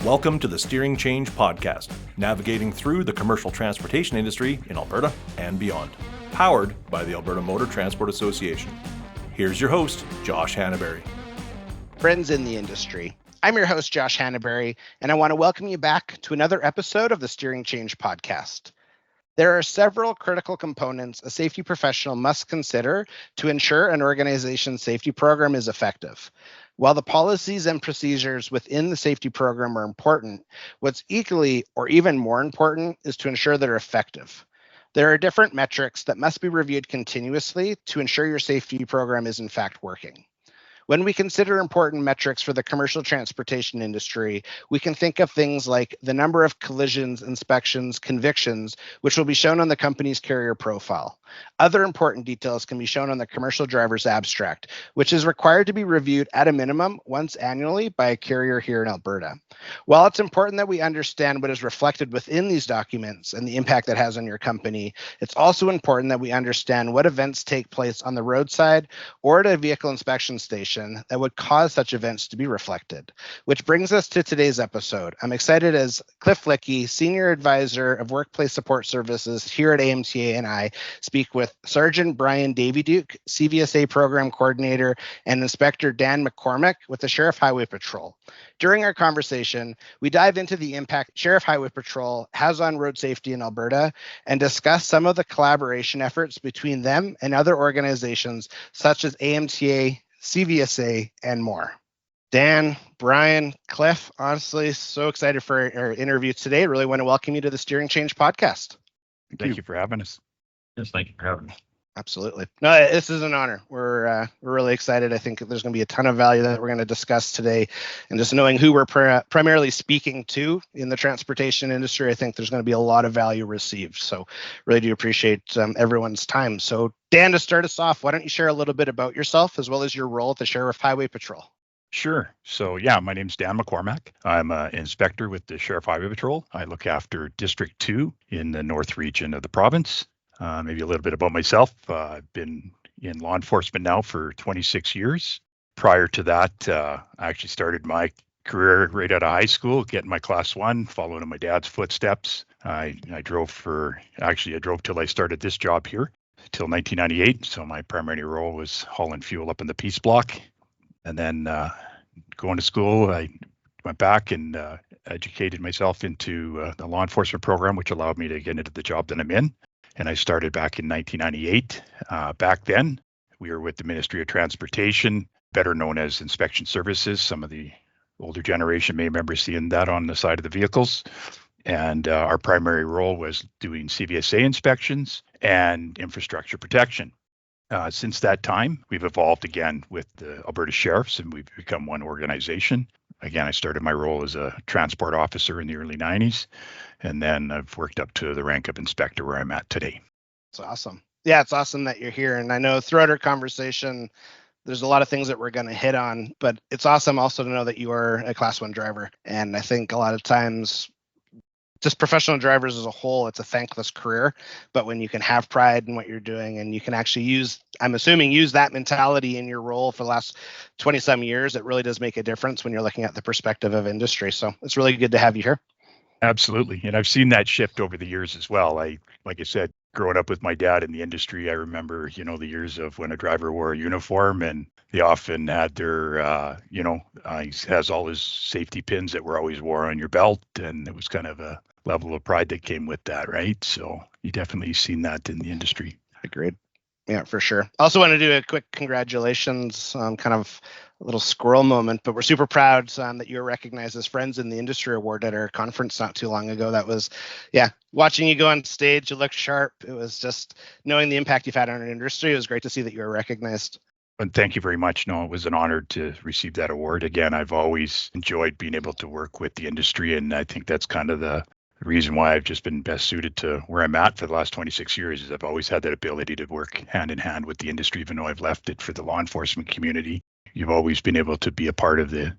Welcome to the Steering Change Podcast, navigating through the commercial transportation industry in Alberta and beyond. Powered by the Alberta Motor Transport Association. Here's your host, Josh Hannaberry. Friends in the industry. I'm your host, Josh Hannaberry, and I want to welcome you back to another episode of the Steering Change Podcast. There are several critical components a safety professional must consider to ensure an organization's safety program is effective. While the policies and procedures within the safety program are important, what's equally or even more important is to ensure they're effective. There are different metrics that must be reviewed continuously to ensure your safety program is in fact working. When we consider important metrics for the commercial transportation industry, we can think of things like the number of collisions, inspections, convictions, which will be shown on the company's carrier profile. Other important details can be shown on the commercial driver's abstract, which is required to be reviewed at a minimum once annually by a carrier here in Alberta. While it's important that we understand what is reflected within these documents and the impact that has on your company, it's also important that we understand what events take place on the roadside or at a vehicle inspection station that would cause such events to be reflected. Which brings us to today's episode. I'm excited as Cliff Litke, Senior Advisor of Workplace Support Services here at AMTA, and I speak with Sergeant Brian Davyduke, CVSA Program Coordinator, and Inspector Dan McCormack with the Sheriff Highway Patrol. During our conversation, we dive into the impact Sheriff Highway Patrol has on road safety in Alberta and discuss some of the collaboration efforts between them and other organizations such as AMTA, CVSA, and more. Dan, Brian, Cliff, honestly, so excited for our interview today. Really want to welcome you to the Steering Change Podcast. Thank you for having us. Yes, thank you for having me. Absolutely. No, this is an honor. We're really excited. I think there's going to be a ton of value that we're going to discuss today. And just knowing who we're primarily speaking to in the transportation industry, I think there's going to be a lot of value received. So really do appreciate everyone's time. So Dan, to start us off, why don't you share a little bit about yourself as well as your role at the Sheriff Highway Patrol? Sure. So my name's Dan McCormack. I'm an inspector with the Sheriff Highway Patrol. I look after District 2 in the north region of the province. Maybe a little bit about myself. I've been in law enforcement now for 26 years. Prior to that, I actually started my career right out of high school, getting my Class 1, following in my dad's footsteps. I drove till I started this job here, till 1998. So my primary role was hauling fuel up in the Peace Block. And then going to school, I went back and educated myself into the law enforcement program, which allowed me to get into the job that I'm in. And I started back in 1998. Back then, we were with the Ministry of Transportation, better known as Inspection Services. Some of the older generation may remember seeing that on the side of the vehicles. And our primary role was doing CVSA inspections and infrastructure protection. Since that time, we've evolved again with the Alberta Sheriffs, and we've become one organization. Again, I started my role as a transport officer in the early 90s, and then I've worked up to the rank of inspector where I'm at today. It's awesome. Yeah, it's awesome that you're here. And I know throughout our conversation, there's a lot of things that we're going to hit on, but it's awesome also to know that you are a Class 1 driver. And I think a lot of times, just professional drivers as a whole, it's a thankless career. But when you can have pride in what you're doing and you can actually use that mentality in your role for the last 20-some years, it really does make a difference when you're looking at the perspective of industry. So it's really good to have you here. Absolutely. And I've seen that shift over the years as well. Like I said, growing up with my dad in the industry, I remember, the years of when a driver wore a uniform and they often had their, he has all his safety pins that were always wore on your belt. And it was kind of a level of pride that came with that, right? So you definitely seen that in the industry. Agreed. Yeah, for sure. I also want to do a quick congratulations, kind of a little squirrel moment, but we're super proud that you were recognized as Friends in the Industry Award at our conference not too long ago. That was, watching you go on stage, you look sharp. It was just knowing the impact you've had on our industry. It was great to see that you were recognized. And thank you very much. No, it was an honor to receive that award. Again, I've always enjoyed being able to work with the industry, and I think that's kind of the reason why I've just been best suited to where I'm at for the last 26 years is I've always had that ability to work hand in hand with the industry, even though I've left it for the law enforcement community. You've always been able to be a part of the,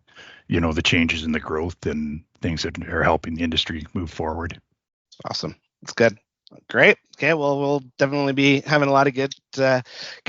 the changes and the growth and things that are helping the industry move forward. Awesome. That's good. Great. Okay. Well, we'll definitely be having a lot of good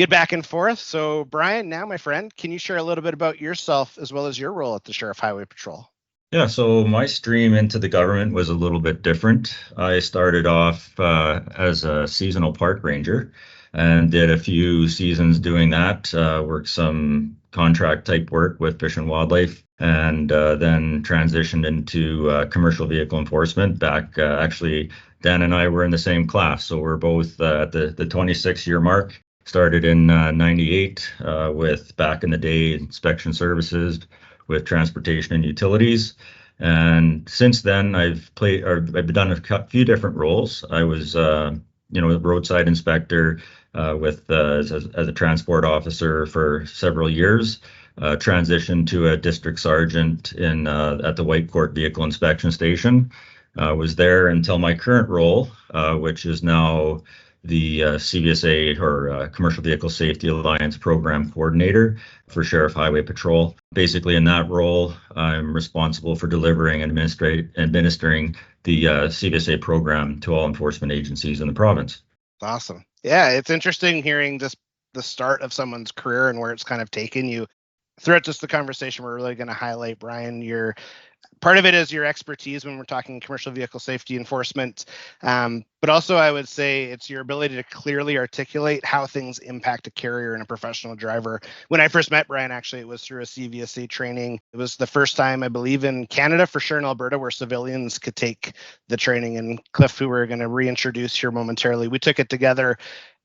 back and forth. So Brian, now my friend, can you share a little bit about yourself as well as your role at the Sheriff Highway Patrol? Yeah, so my stream into the government was a little bit different. I started off as a seasonal park ranger and did a few seasons doing that, worked some contract type work with Fish and Wildlife, and then transitioned into commercial vehicle enforcement. Actually, Dan and I were in the same class, so we're both at the 26-year mark. Started in 98 with back in the day inspection services with transportation and utilities. And since then, I've done a few different roles. I was, a roadside inspector as a transport officer for several years. Transitioned to a district sergeant at the White Court Vehicle Inspection Station. Was there until my current role, which is now the CVSA or Commercial Vehicle Safety Alliance Program Coordinator for Sheriff Highway Patrol. Basically, in that role, I'm responsible for delivering and administering the CVSA program to all enforcement agencies in the province. Awesome. Yeah, it's interesting hearing the start of someone's career and where it's kind of taken you. Throughout just the conversation, we're really going to highlight, Brian, part of it is your expertise when we're talking commercial vehicle safety enforcement. But also I would say it's your ability to clearly articulate how things impact a carrier and a professional driver. When I first met Brian, actually, it was through a CVSA training. It was the first time, I believe, in Canada, for sure in Alberta, where civilians could take the training. And Cliff, who we're going to reintroduce here momentarily, we took it together.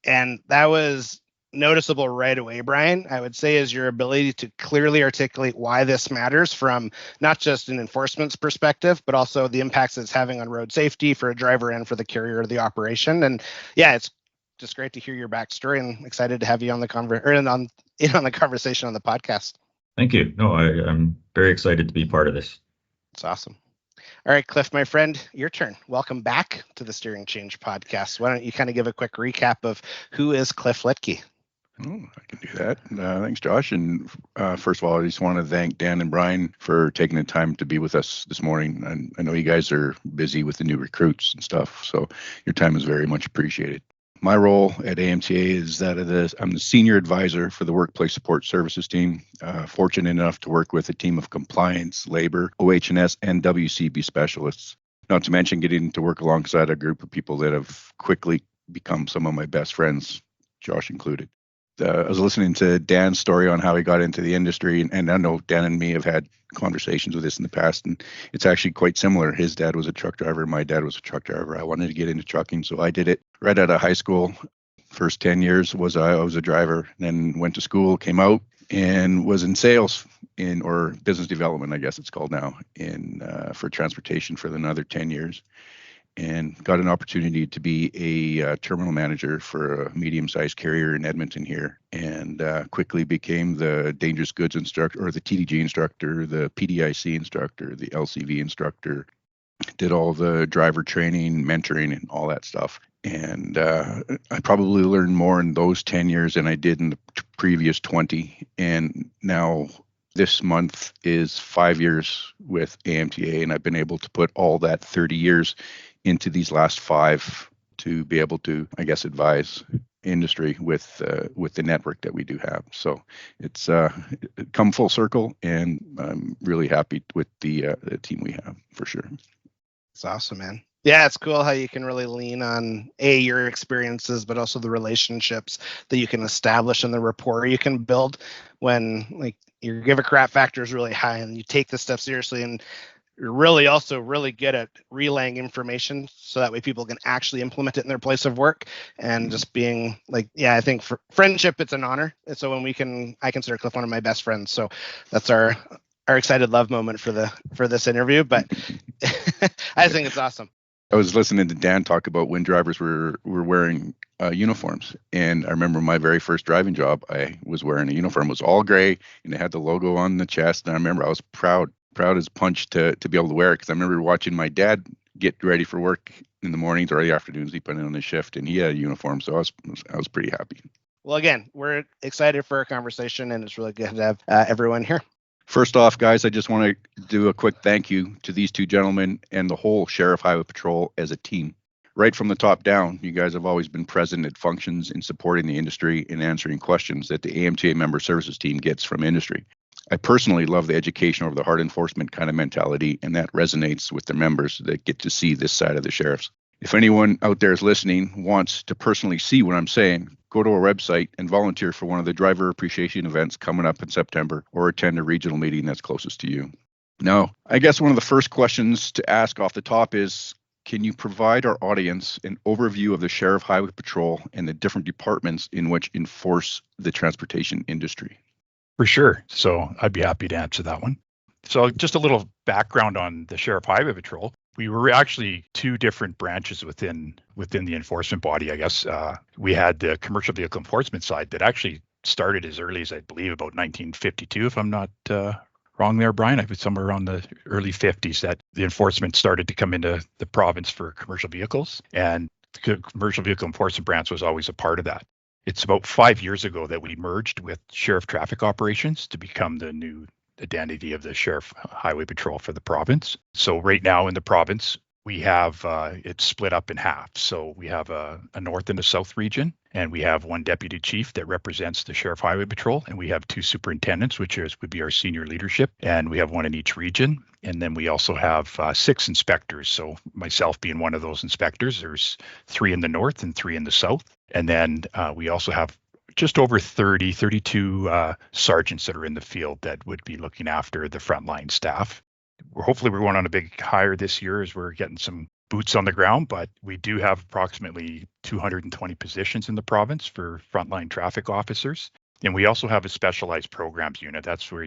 And that was noticeable right away, Brian, I would say, is your ability to clearly articulate why this matters from not just an enforcement's perspective, but also the impacts it's having on road safety for a driver and for the carrier of the operation. And yeah, it's just great to hear your backstory and excited to have you on the conversation on the podcast. Thank you. No, I'm very excited to be part of this. It's awesome. All right, Cliff, my friend, your turn. Welcome back to the Steering Change podcast. Why don't you kind of give a quick recap of who is Cliff Litke? Oh, I can do that. Thanks, Josh. And first of all, I just want to thank Dan and Brian for taking the time to be with us this morning. And I know you guys are busy with the new recruits and stuff, so your time is very much appreciated. My role at AMTA is I'm the senior advisor for the Workplace Support Services team. Fortunate enough to work with a team of compliance, labor, OH&S, and WCB specialists. Not to mention getting to work alongside a group of people that have quickly become some of my best friends, Josh included. I was listening to Dan's story on how he got into the industry, and I know Dan and me have had conversations with this in the past, and it's actually quite similar. His dad was a truck driver. My dad was a truck driver. I wanted to get into trucking, so I did it right out of high school. First 10 years I was a driver, then went to school, came out, and was in sales or business development, I guess it's called now, for transportation for another 10 years. And got an opportunity to be a terminal manager for a medium-sized carrier in Edmonton here, and quickly became the dangerous goods instructor, or the TDG instructor, the PDIC instructor, the LCV instructor. Did all the driver training, mentoring, and all that stuff. And I probably learned more in those 10 years than I did in the previous 20. And now this month is 5 years with AMTA, and I've been able to put all that 30 years into these last 5 to be able to, I guess, advise industry with the network that we do have. So it's come full circle, and I'm really happy with the team we have, for sure. It's awesome, man. Yeah, it's cool how you can really lean on your experiences, but also the relationships that you can establish and the rapport you can build when your give a crap factor is really high and you take this stuff seriously, and you're really good at relaying information so that way people can actually implement it in their place of work. And just being I think for friendship, it's an honor. And so I consider Cliff one of my best friends. So that's our excited love moment for this interview. But I think it's awesome. I was listening to Dan talk about when drivers were wearing uniforms, and I remember my very first driving job, I was wearing a uniform. It was all gray, and it had the logo on the chest. And I remember I was proud as punch to be able to wear it, because I remember watching my dad get ready for work in the mornings or the afternoons. He put in on his shift, and he had a uniform, so I was pretty happy. Well, again, we're excited for our conversation, and it's really good to have everyone here. First off, guys, I just want to do a quick thank you to these two gentlemen and the whole Sheriff Highway Patrol as a team. Right from the top down, you guys have always been present at functions in supporting the industry and answering questions that the AMTA member services team gets from industry. I personally love the education over the hard enforcement kind of mentality, and that resonates with the members that get to see this side of the sheriffs. If anyone out there is listening wants to personally see what I'm saying, go to our website and volunteer for one of the driver appreciation events coming up in September, or attend a regional meeting that's closest to you. Now, I guess one of the first questions to ask off the top is, can you provide our audience an overview of the Sheriff Highway Patrol and the different departments in which enforce the transportation industry? For sure. So I'd be happy to answer that one. So just a little background on the Sheriff Highway Patrol. We were actually two different branches within the enforcement body, I guess. We had the commercial vehicle enforcement side that actually started as early as, I believe, about 1952, if I'm not wrong there, Brian. I was somewhere around the early 50s that the enforcement started to come into the province for commercial vehicles. And the commercial vehicle enforcement branch was always a part of that. It's about 5 years ago that we merged with Sheriff Traffic Operations to become the new identity of the Sheriff Highway Patrol for the province. So right now in the province, we have it's split up in half. So we have a north and a south region, and we have one deputy chief that represents the Sheriff Highway Patrol, and we have two superintendents, which would be our senior leadership, and we have one in each region. And then we also have 6 inspectors. So myself being one of those inspectors, there's 3 in the north and 3 in the south. And then we also have just over 32 sergeants that are in the field that would be looking after the frontline staff. Hopefully we're going on a big hire this year as we're getting some boots on the ground, but we do have approximately 220 positions in the province for frontline traffic officers. And we also have a specialized programs unit. That's where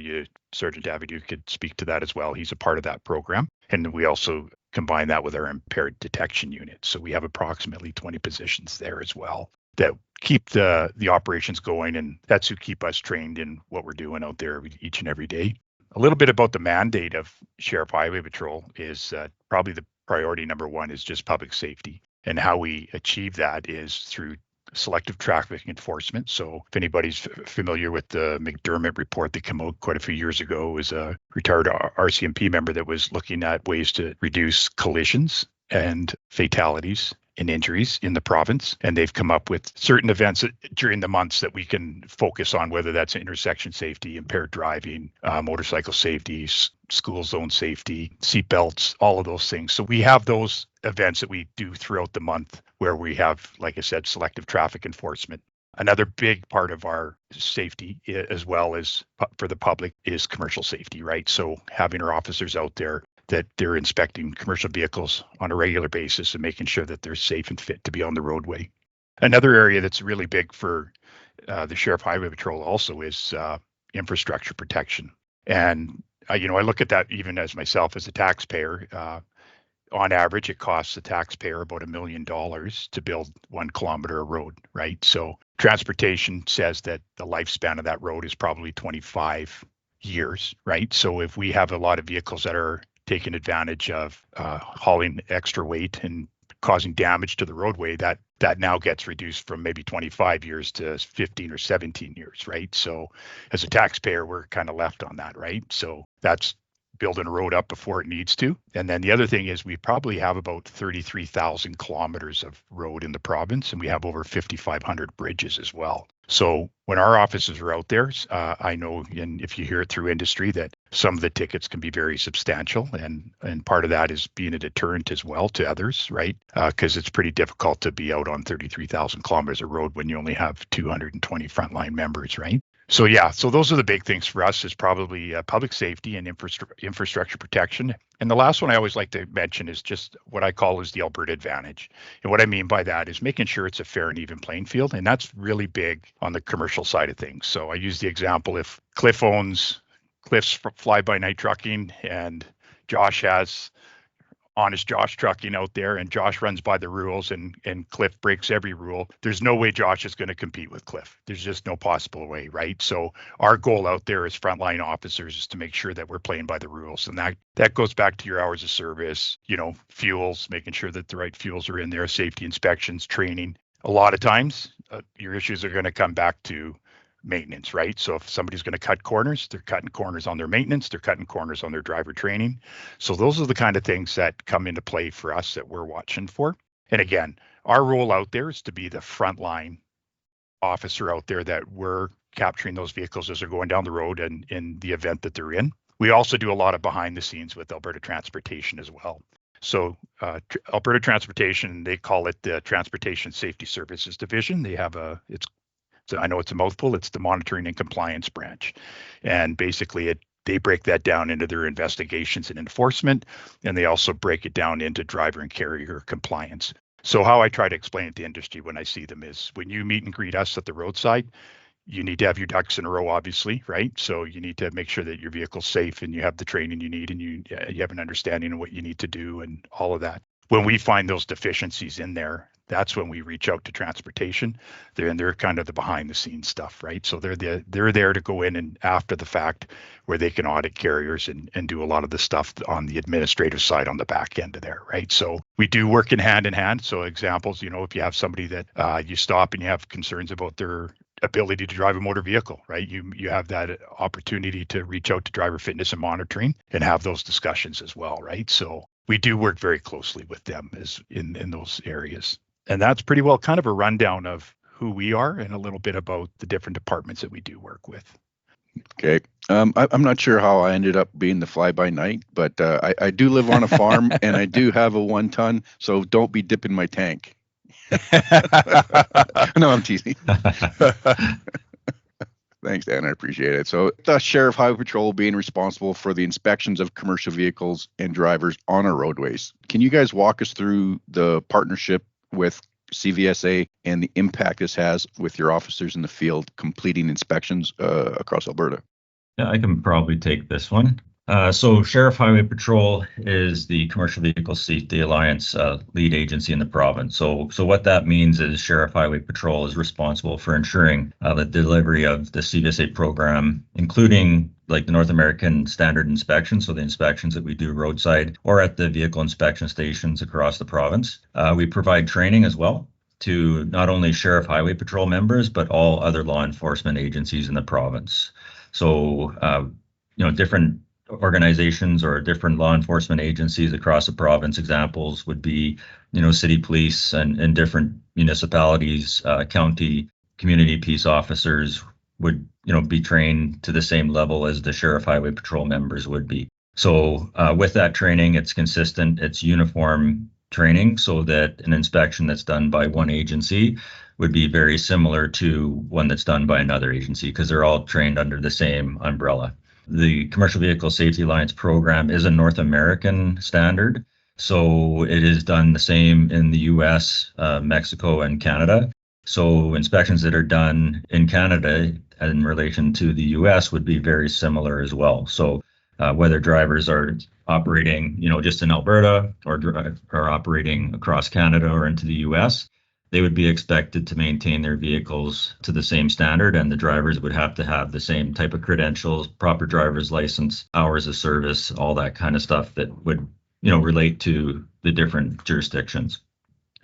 Sergeant Davyduke could speak to that as well. He's a part of that program. And we also combine that with our impaired detection unit. So we have approximately 20 positions there as well that keep the operations going, and that's who keep us trained in what we're doing out there each and every day. A little bit about the mandate of Sheriff Highway Patrol is probably the priority number one is just public safety. And how we achieve that is through selective traffic enforcement. So if anybody's familiar with the McDermott report that came out quite a few years ago, it was a retired RCMP member that was looking at ways to reduce collisions and fatalities and injuries in the province. And they've come up with certain events during the months that we can focus on, whether that's intersection safety, impaired driving, motorcycle safety, school zone safety, seatbelts, all of those things. So we have those events that we do throughout the month where we have, like I said, selective traffic enforcement. Another big part of our safety, as well as for the public, is commercial safety, right? So having our officers out there that they're inspecting commercial vehicles on a regular basis and making sure that they're safe and fit to be on the roadway. Another area that's really big for the Sheriff Highway Patrol also is infrastructure protection. And, I look at that even as myself as a taxpayer. On average, it costs the taxpayer about $1 million to build 1 kilometer of road, right? So transportation says that the lifespan of that road is probably 25 years, right? So if we have a lot of vehicles that are taking advantage of hauling extra weight and causing damage to the roadway, that now gets reduced from maybe 25 years to 15 or 17 years, right? So as a taxpayer, we're kind of left on that, right? So that's building a road up before it needs to. And then the other thing is we probably have about 33,000 kilometers of road in the province, and we have over 5,500 bridges as well. So when our officers are out there, I know, and if you hear it through industry, that some of the tickets can be very substantial. And part of that is being a deterrent as well to others, right? Because it's pretty difficult to be out on 33,000 kilometers of road when you only have 220 frontline members, right? So those are the big things for us is probably public safety and infrastructure protection. And the last one I always like to mention is just what I call is the Alberta advantage. And what I mean by that is making sure it's a fair and even playing field. And that's really big on the commercial side of things. So I use the example, if Cliff owns Cliff's fly-by-night trucking and Josh has honest Josh trucking out there and Josh runs by the rules and Cliff breaks every rule, there's no way Josh is going to compete with Cliff. There's just no possible way, right? So our goal out there as frontline officers is to make sure that we're playing by the rules. And that goes back to your hours of service, fuels, making sure that the right fuels are in there, safety inspections, training. A lot of times your issues are going to come back to maintenance, right? So if somebody's going to cut corners, they're cutting corners on their maintenance, they're cutting corners on their driver training. So those are the kind of things that come into play for us that we're watching for. And again, our role out there is to be the frontline officer out there that we're capturing those vehicles as they're going down the road and in the event that they're in. We also do a lot of behind the scenes with Alberta Transportation as well. So Alberta Transportation, they call it the Transportation Safety Services Division. They have I know it's a mouthful, it's the Monitoring and Compliance Branch. And basically they break that down into their investigations and enforcement, and they also break it down into driver and carrier compliance. So how I try to explain it to industry when I see them is when you meet and greet us at the roadside, you need to have your ducks in a row, obviously, right? So you need to make sure that your vehicle's safe and you have the training you need and you have an understanding of what you need to do and all of that. When we find those deficiencies in there, that's when we reach out to transportation. They're kind of the behind the scenes stuff, right? So they're there to go in and after the fact where they can audit carriers and do a lot of the stuff on the administrative side on the back end of there, right? So we do work in hand. So examples, if you have somebody that you stop and you have concerns about their ability to drive a motor vehicle, right? You have that opportunity to reach out to driver fitness and monitoring and have those discussions as well, right? So we do work very closely with them as in those areas. And that's pretty well kind of a rundown of who we are and a little bit about the different departments that we do work with. Okay. I'm not sure how I ended up being the fly-by-night, but I do live on a farm and I do have a 1-ton, so don't be dipping my tank. No, I'm teasing. Thanks, Dan. I appreciate it. So the Sheriff Highway Patrol being responsible for the inspections of commercial vehicles and drivers on our roadways. Can you guys walk us through the partnership with CVSA and the impact this has with your officers in the field completing inspections across Alberta? Yeah, I can probably take this one. So Sheriff Highway Patrol is the Commercial Vehicle Safety Alliance lead agency in the province. So what that means is Sheriff Highway Patrol is responsible for ensuring the delivery of the CVSA program, including like the North American standard inspections, so the inspections that we do roadside or at the vehicle inspection stations across the province. We provide training as well to not only Sheriff Highway Patrol members, but all other law enforcement agencies in the province. So, different organizations or different law enforcement agencies across the province. Examples would be, city police and different municipalities, county community peace officers would, be trained to the same level as the Sheriff Highway Patrol members would be. So with that training, it's consistent, it's uniform training so that an inspection that's done by one agency would be very similar to one that's done by another agency because they're all trained under the same umbrella. The Commercial Vehicle Safety Alliance program is a North American standard, so it is done the same in the US, Mexico, and Canada. So inspections that are done in Canada in relation to the US would be very similar as well. So whether drivers are operating, just in Alberta or are operating across Canada or into the US, they would be expected to maintain their vehicles to the same standard, and the drivers would have to have the same type of credentials, proper driver's license, hours of service, all that kind of stuff that would, relate to the different jurisdictions.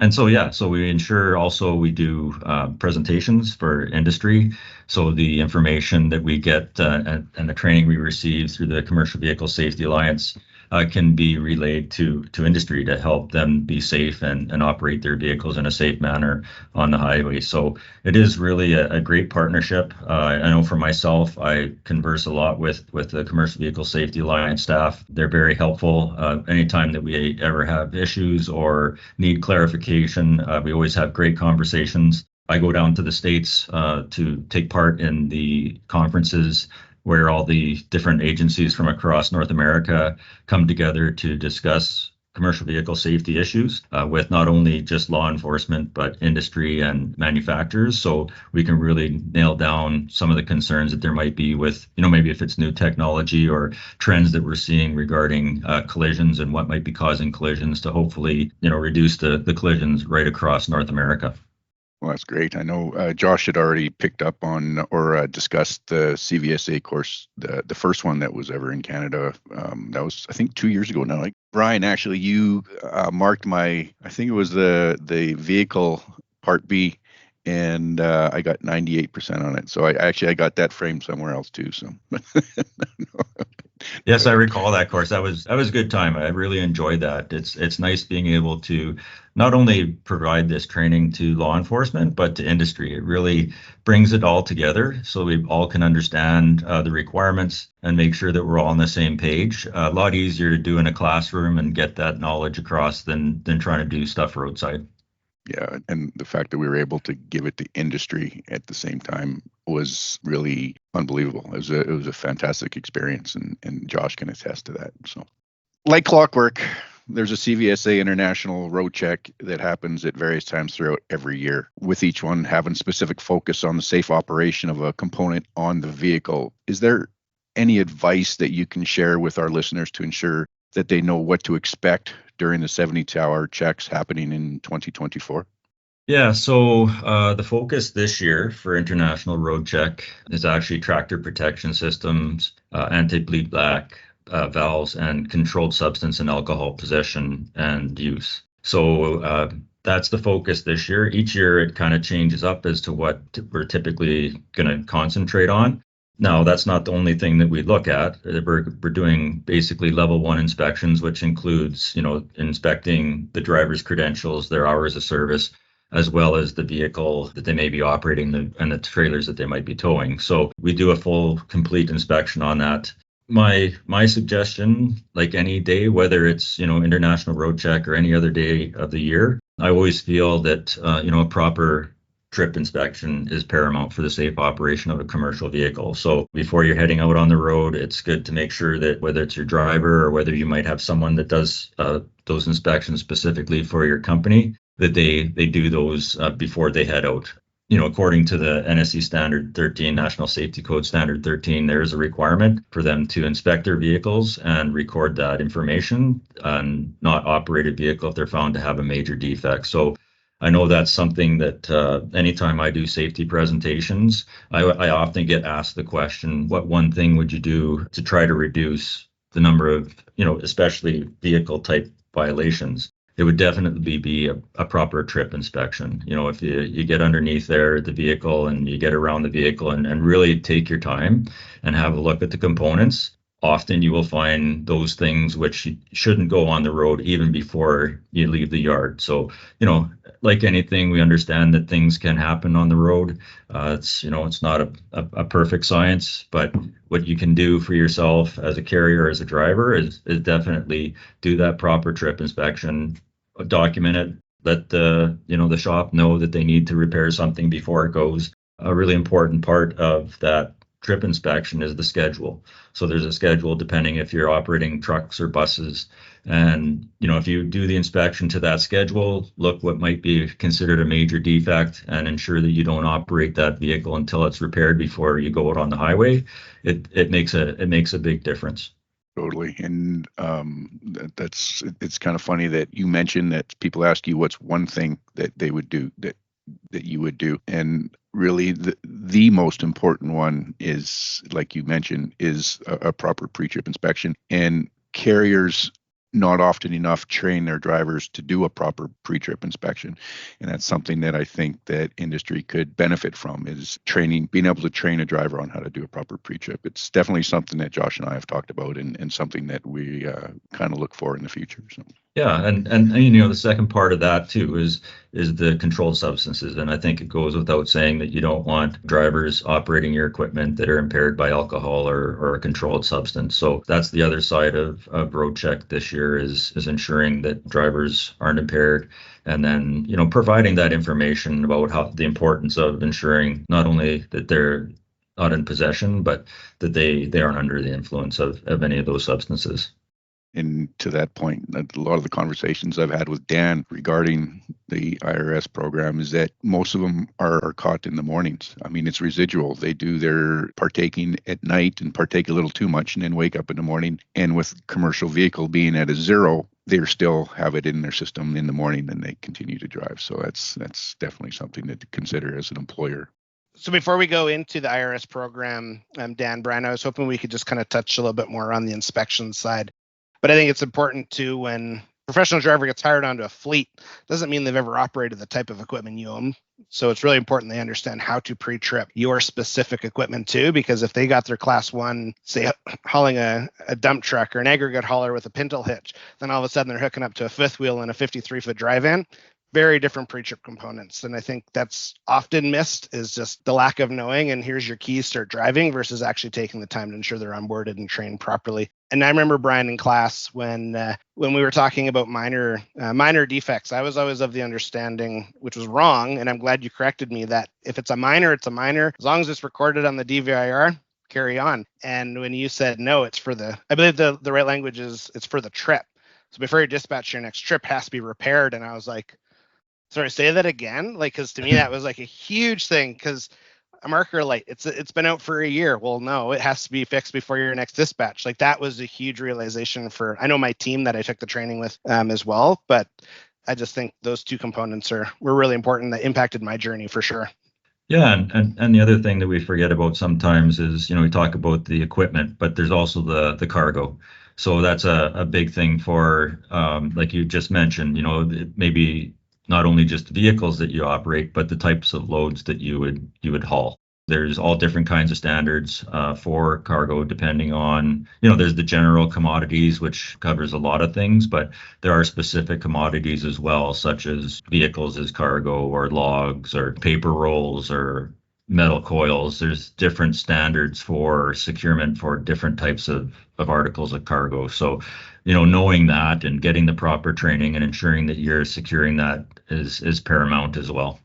And so we ensure also we do presentations for industry. So the information that we get and the training we receive through the Commercial Vehicle Safety Alliance can be relayed to industry to help them be safe and operate their vehicles in a safe manner on the highway. So it is really a great partnership. I know for myself, I converse a lot with the Commercial Vehicle Safety Alliance staff. They're very helpful. Anytime that we ever have issues or need clarification, we always have great conversations. I go down to the States to take part in the conferences where all the different agencies from across North America come together to discuss commercial vehicle safety issues with not only just law enforcement, but industry and manufacturers. So we can really nail down some of the concerns that there might be with, maybe if it's new technology or trends that we're seeing regarding collisions and what might be causing collisions to hopefully, reduce the collisions right across North America. Well, that's great. I know Josh had already picked up on or discussed the CVSA course, the first one that was ever in Canada. That was, I think, 2 years ago now. Brian, actually, you marked I think it was the vehicle Part B, and I got 98% on it. So I got that framed somewhere else too. So Yes, I recall that course. That was a good time. I really enjoyed that. It's nice being able to not only provide this training to law enforcement, but to industry. It really brings it all together so we all can understand the requirements and make sure that we're all on the same page. A lot easier to do in a classroom and get that knowledge across than trying to do stuff roadside. Yeah, and the fact that we were able to give it to industry at the same time was really unbelievable. It was a fantastic experience, and Josh can attest to that. So, like clockwork, there's a CVSA International Road Check that happens at various times throughout every year, with each one having specific focus on the safe operation of a component on the vehicle. Is there any advice that you can share with our listeners to ensure that they know what to expect during the 72-hour checks happening in 2024? Yeah, so the focus this year for International Road Check is actually tractor protection systems, anti-bleed black valves, and controlled substance and alcohol possession and use. So that's the focus this year. Each year it kind of changes up as to what we're typically going to concentrate on. Now, that's not the only thing that we look at. We're doing basically level 1 inspections, which includes, inspecting the driver's credentials, their hours of service, as well as the vehicle that they may be operating and the trailers that they might be towing. So we do a full, complete inspection on that. My suggestion, like any day, whether it's, International Road Check or any other day of the year, I always feel that, a proper trip inspection is paramount for the safe operation of a commercial vehicle. So before you're heading out on the road, it's good to make sure that whether it's your driver or whether you might have someone that does those inspections specifically for your company, that they do those before they head out. According to the NSC Standard 13, National Safety Code Standard 13, there is a requirement for them to inspect their vehicles and record that information on not operated vehicle if they're found to have a major defect. So I know that's something that anytime I do safety presentations, I often get asked the question, what one thing would you do to try to reduce the number of, especially vehicle type violations? It would definitely be a proper trip inspection. If you get underneath there the vehicle and you get around the vehicle and really take your time and have a look at the components, often you will find those things which shouldn't go on the road even before you leave the yard. So, like anything, we understand that things can happen on the road. It's not a perfect science, but what you can do for yourself as a carrier, as a driver, is definitely do that proper trip inspection, document it, let the shop know that they need to repair something before it goes. A really important part of that trip inspection is the schedule. So there's a schedule depending if you're operating trucks or buses. And, if you do the inspection to that schedule, look what might be considered a major defect and ensure that you don't operate that vehicle until it's repaired before you go out on the highway. It makes a big difference. Totally. And it's kind of funny that you mentioned that people ask you what's one thing that they would do that you would do. And really the most important one is, like you mentioned, is a proper pre-trip inspection. And carriers not often enough train their drivers to do a proper pre-trip inspection. And that's something that I think that industry could benefit from, is training, being able to train a driver on how to do a proper pre-trip. It's definitely something that Josh and I have talked about and something that we kind of look for in the future. So. Yeah, and the second part of that too is the controlled substances, and I think it goes without saying that you don't want drivers operating your equipment that are impaired by alcohol or a controlled substance. So that's the other side of road check this year is ensuring that drivers aren't impaired, and then providing that information about how the importance of ensuring not only that they're not in possession, but that they aren't under the influence of any of those substances. And to that point, a lot of the conversations I've had with Dan regarding the IRS program is that most of them are caught in the mornings. I mean, it's residual. They do their partaking at night and partake a little too much and then wake up in the morning. And with commercial vehicle being at a zero, they still have it in their system in the morning and they continue to drive. So that's definitely something to consider as an employer. So before we go into the IRS program, Dan, Brian, I was hoping we could just kind of touch a little bit more on the inspection side. But I think it's important too, when professional driver gets hired onto a fleet, doesn't mean they've ever operated the type of equipment you own. So it's really important they understand how to pre-trip your specific equipment too, because if they got their class one, say hauling a dump truck or an aggregate hauler with a pintle hitch, then all of a sudden they're hooking up to a fifth wheel and a 53-foot drive-in. Very different pre-trip components. And I think that's often missed, is just the lack of knowing, and here's your keys, start driving, versus actually taking the time to ensure they're onboarded and trained properly. And I remember, Brian, in class when we were talking about minor defects, I was always of the understanding, which was wrong, and I'm glad you corrected me, that if it's a minor, it's a minor. As long as it's recorded on the DVIR, carry on. And when you said no, it's for I believe the right language is it's for the trip. So before you dispatch, your next trip has to be repaired. And I was like, sorry, say that again? Like, because to me, that was like a huge thing, because a marker light, it's been out for a year. Well, no, it has to be fixed before your next dispatch. Like, that was a huge realization I know my team that I took the training with as well. But I just think those two components were really important, that impacted my journey for sure. Yeah, and the other thing that we forget about sometimes is, we talk about the equipment, but there's also the cargo. So that's a big thing for, like you just mentioned, maybe not only just vehicles that you operate, but the types of loads that you would haul. There's all different kinds of standards for cargo, depending on, there's the general commodities, which covers a lot of things, but there are specific commodities as well, such as vehicles as cargo, or logs, or paper rolls, or metal coils. There's different standards for securement for different types of articles of cargo. So, knowing that and getting the proper training and ensuring that you're securing that is paramount as well.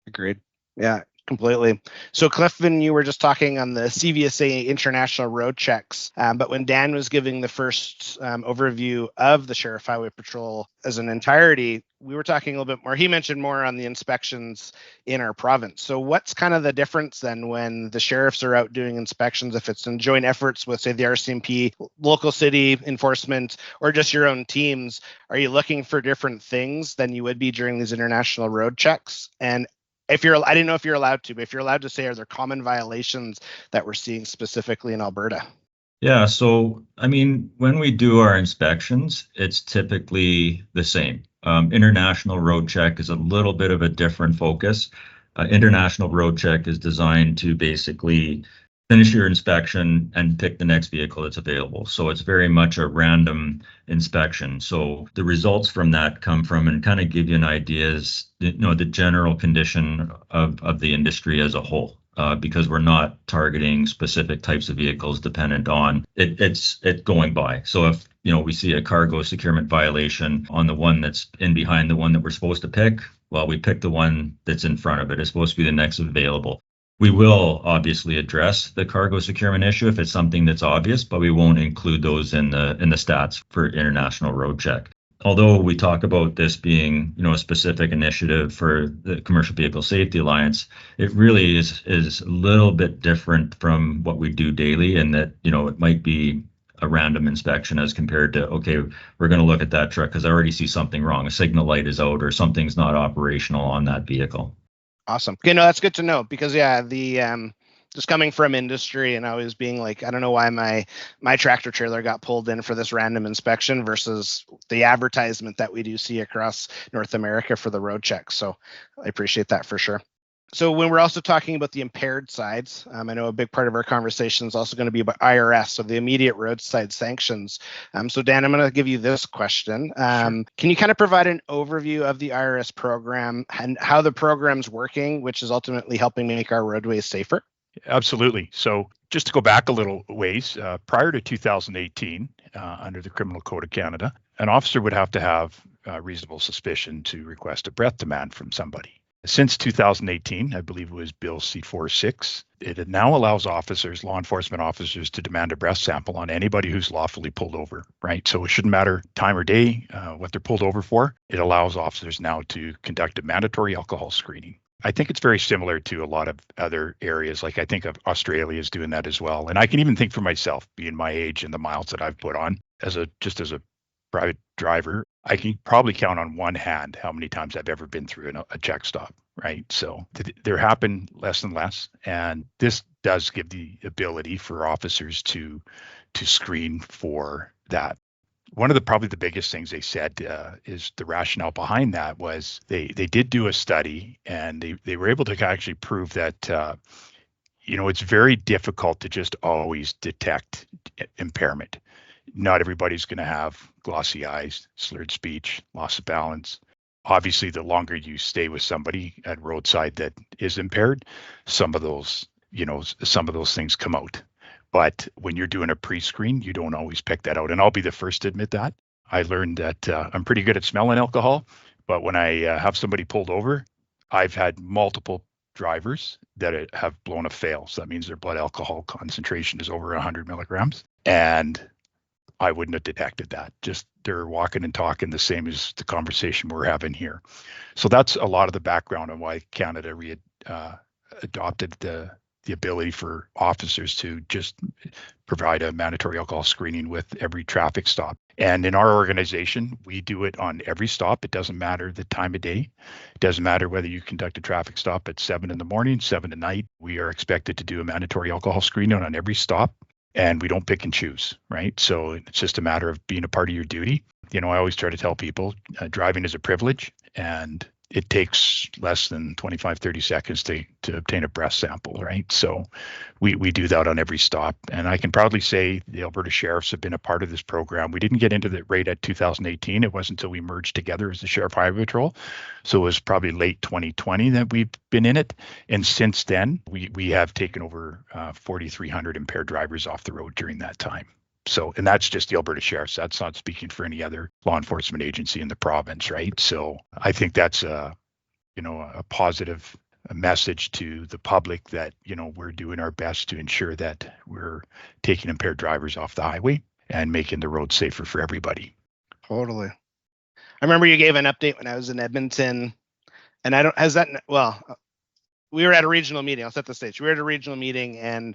Agreed. Yeah, completely. So Cliff, when you were just talking on the CVSA international road checks, but when Dan was giving the first overview of the Sheriff Highway Patrol as an entirety, we were talking a little bit more. He mentioned more on the inspections in our province. So what's kind of the difference then when the sheriffs are out doing inspections, if it's in joint efforts with, say, the RCMP, local city enforcement, or just your own teams? Are you looking for different things than you would be during these international road checks? And I didn't know if you're allowed to, but if you're allowed to say, are there common violations that we're seeing specifically in Alberta? Yeah, so when we do our inspections, it's typically the same. International road check is a little bit of a different focus. International road check is designed to basically finish your inspection and pick the next vehicle that's available. So it's very much a random inspection. So the results from that come from, and kind of give you an idea, is the general condition of the industry as a whole. Because we're not targeting specific types of vehicles dependent on it's going by. So if we see a cargo securement violation on the one that's in behind the one that we're supposed to pick, well, we pick the one that's in front of it. It's supposed to be the next available. We will obviously address the cargo securement issue if it's something that's obvious, but we won't include those in the stats for international road check. Although we talk about this being, a specific initiative for the Commercial Vehicle Safety Alliance, it really is a little bit different from what we do daily, in that, it might be a random inspection as compared to, okay, we're going to look at that truck because I already see something wrong. A signal light is out, or something's not operational on that vehicle. Awesome. Okay, no, that's good to know, because the just coming from industry and always being like, I don't know why my tractor trailer got pulled in for this random inspection versus the advertisement that we do see across North America for the road check. So I appreciate that for sure. So when we're also talking about the impaired sides, I know a big part of our conversation is also going to be about IRS, so the immediate roadside sanctions. So Dan, I'm going to give you this question. Sure. Can you kind of provide an overview of the IRS program and how the program's working, which is ultimately helping make our roadways safer? Absolutely. So just to go back a little ways, prior to 2018, under the Criminal Code of Canada, an officer would have to have reasonable suspicion to request a breath demand from somebody. Since 2018, I believe it was Bill C-46, it now allows law enforcement officers, to demand a breath sample on anybody who's lawfully pulled over, right? So it shouldn't matter time or day, what they're pulled over for. It allows officers now to conduct a mandatory alcohol screening. I think it's very similar to a lot of other areas. Like, I think of Australia is doing that as well. And I can even think for myself, being my age and the miles that I've put on as a private driver, I can probably count on one hand how many times I've ever been through a check stop, right? So there happen less and less. And this does give the ability for officers to screen for that. one of the probably the biggest things they said is the rationale behind that was they did do a study, and they were able to actually prove that it's very difficult to just always detect impairment. Not everybody's going to have glossy eyes, slurred speech, loss of balance. Obviously, the longer you stay with somebody at roadside that is impaired, some of those things come out. But when you're doing a pre-screen, you don't always pick that out. And I'll be the first to admit that. I learned that I'm pretty good at smelling alcohol, but when I have somebody pulled over, I've had multiple drivers that have blown a fail. So that means their blood alcohol concentration is over 100 milligrams. And I wouldn't have detected that. Just they're walking and talking the same as the conversation we're having here. So that's a lot of the background on why Canada adopted the ability for officers to just provide a mandatory alcohol screening with every traffic stop. And in our organization, we do it on every stop. It doesn't matter the time of day. It doesn't matter whether you conduct a traffic stop at 7 in-the-morning, 7 at night. We are expected to do a mandatory alcohol screening on every stop. And we don't pick and choose, right? So it's just a matter of being a part of your duty. I always try to tell people driving is a privilege, and it takes less than 25, 30 seconds to obtain a breath sample, right? So we do that on every stop. And I can proudly say the Alberta Sheriffs have been a part of this program. We didn't get into the rate at 2018. It wasn't until we merged together as the Sheriff Highway Patrol. So it was probably late 2020 that we've been in it. And since then, we have taken over 4,300 impaired drivers off the road during that time. So, and that's just the Alberta Sheriffs. That's not speaking for any other law enforcement agency in the province, right? So I think that's a positive message to the public that, we're doing our best to ensure that we're taking impaired drivers off the highway and making the road safer for everybody. Totally. I remember you gave an update when I was in Edmonton, and we were at a regional meeting. I'll set the stage. We were at a regional meeting, and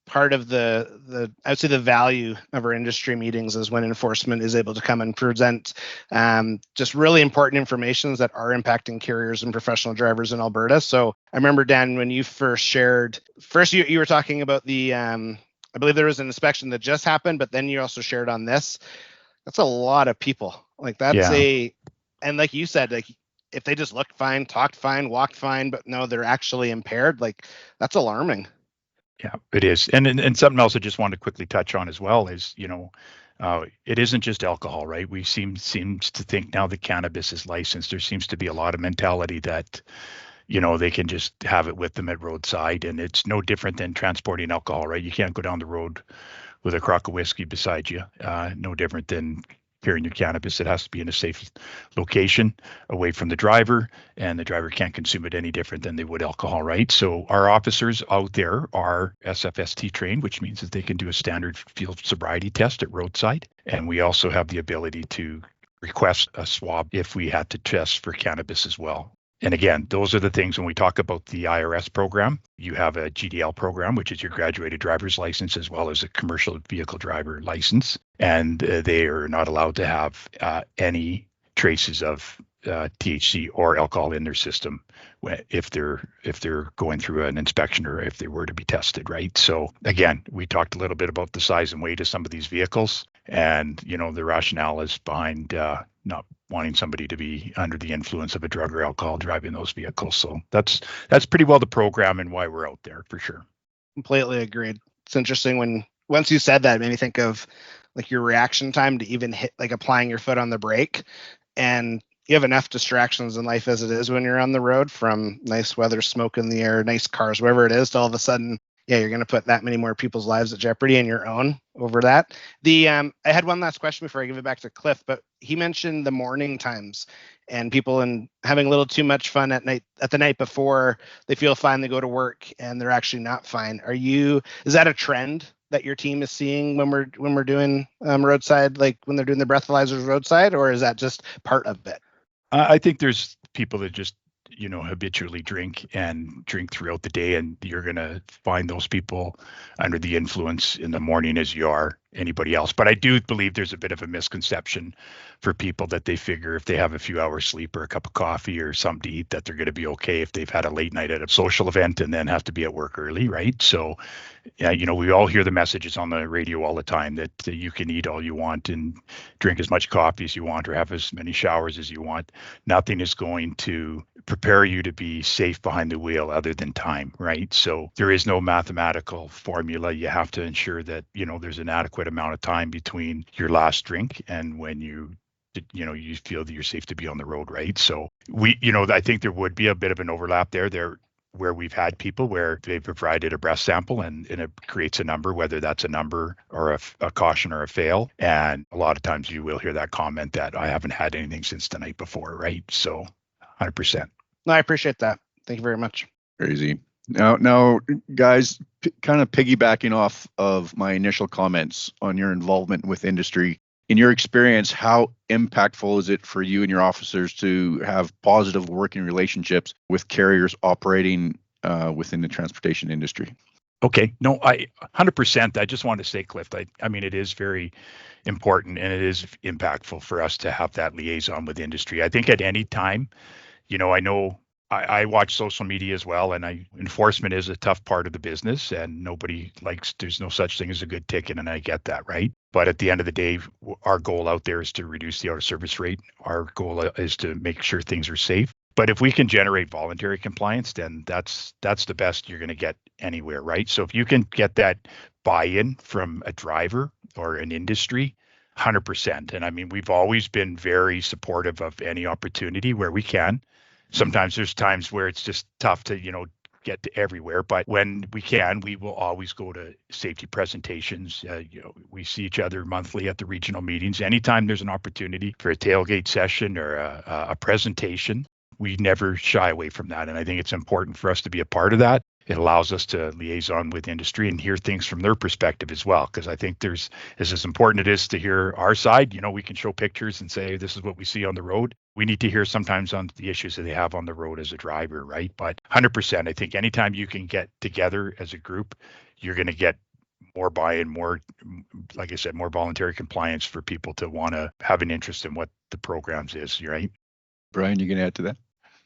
part of the I would say the value of our industry meetings is when enforcement is able to come and present just really important information that are impacting carriers and professional drivers in Alberta. So I remember, Dan, when you first shared, you were talking about the I believe there was an inspection that just happened, but then you also shared on this. That's a lot of people. Like and like you said, like if they just looked fine, talked fine, walked fine, but no, they're actually impaired, like that's alarming. Yeah, it is. And something else I just wanted to quickly touch on as well is, it isn't just alcohol, right? We seems to think now that cannabis is licensed, there seems to be a lot of mentality that, they can just have it with them at roadside. And it's no different than transporting alcohol, right? You can't go down the road with a crock of whiskey beside you. No different than carrying your cannabis. It has to be in a safe location away from the driver, and the driver can't consume it any different than they would alcohol, right? So our officers out there are SFST trained, which means that they can do a standard field sobriety test at roadside. And we also have the ability to request a swab if we had to test for cannabis as well. And again, those are the things when we talk about the IRS program, you have a GDL program, which is your graduated driver's license, as well as a commercial vehicle driver license. And they are not allowed to have any traces of THC or alcohol in their system if they're going through an inspection or if they were to be tested, right? So again, we talked a little bit about the size and weight of some of these vehicles, and the rationale is behind not wanting somebody to be under the influence of a drug or alcohol driving those vehicles. So that's pretty well the program and why we're out there for sure. Completely agreed. It's interesting once you said that, it made me think of like your reaction time to even hit, like applying your foot on the brake. And you have enough distractions in life as it is when you're on the road, from nice weather, smoke in the air, nice cars, whatever it is, to all of a sudden, you're going to put that many more people's lives at jeopardy and your own over that. I had one last question before I give it back to Cliff, but he mentioned the morning times and people having a little too much fun at the night before they feel fine, they go to work and they're actually not fine. Is that a trend that your team is seeing when we're doing roadside, like when they're doing the breathalyzers roadside, or is that just part of it? I think there's people that just habitually drink throughout the day, and you're going to find those people under the influence in the morning as you are. anybody else. But I do believe there's a bit of a misconception for people that they figure if they have a few hours sleep or a cup of coffee or something to eat, that they're going to be okay if they've had a late night at a social event and then have to be at work early, right? So, yeah, we all hear the messages on the radio all the time that you can eat all you want and drink as much coffee as you want or have as many showers as you want. Nothing is going to prepare you to be safe behind the wheel other than time, right? So there is no mathematical formula. You have to ensure that, there's an adequate amount of time between your last drink and when you feel that you're safe to be on the road, right? So I think there would be a bit of an overlap there where we've had people where they've provided a breath sample and it creates a number, whether that's a number or a caution or a fail. And a lot of times you will hear that comment that I haven't had anything since the night before, right? So 100%. No, I appreciate that. Thank you very much. Crazy. Now, guys, kind of piggybacking off of my initial comments on your involvement with industry, in your experience, how impactful is it for you and your officers to have positive working relationships with carriers operating within the transportation industry? Okay. No, 100%. I just want to say, Cliff, I mean, it is very important and it is impactful for us to have that liaison with industry. I think at any time, I know I watch social media as well, and enforcement is a tough part of the business, and there's no such thing as a good ticket, and I get that, right? But at the end of the day, our goal out there is to reduce the out of service rate. Our goal is to make sure things are safe. But if we can generate voluntary compliance, then that's the best you're going to get anywhere, right? So if you can get that buy-in from a driver or an industry, 100%. And I mean, we've always been very supportive of any opportunity where we can. Sometimes there's times where it's just tough to, get to everywhere. But when we can, we will always go to safety presentations. We see each other monthly at the regional meetings. Anytime there's an opportunity for a tailgate session or a presentation, we never shy away from that. And I think it's important for us to be a part of that. It allows us to liaison with industry and hear things from their perspective as well. Because I think as important it is to hear our side, we can show pictures and say, this is what we see on the road. We need to hear sometimes on the issues that they have on the road as a driver, right? But 100%, I think anytime you can get together as a group, you're going to get more buy-in, more, like I said, more voluntary compliance for people to want to have an interest in what the programs is, right? Brian, you can add to that?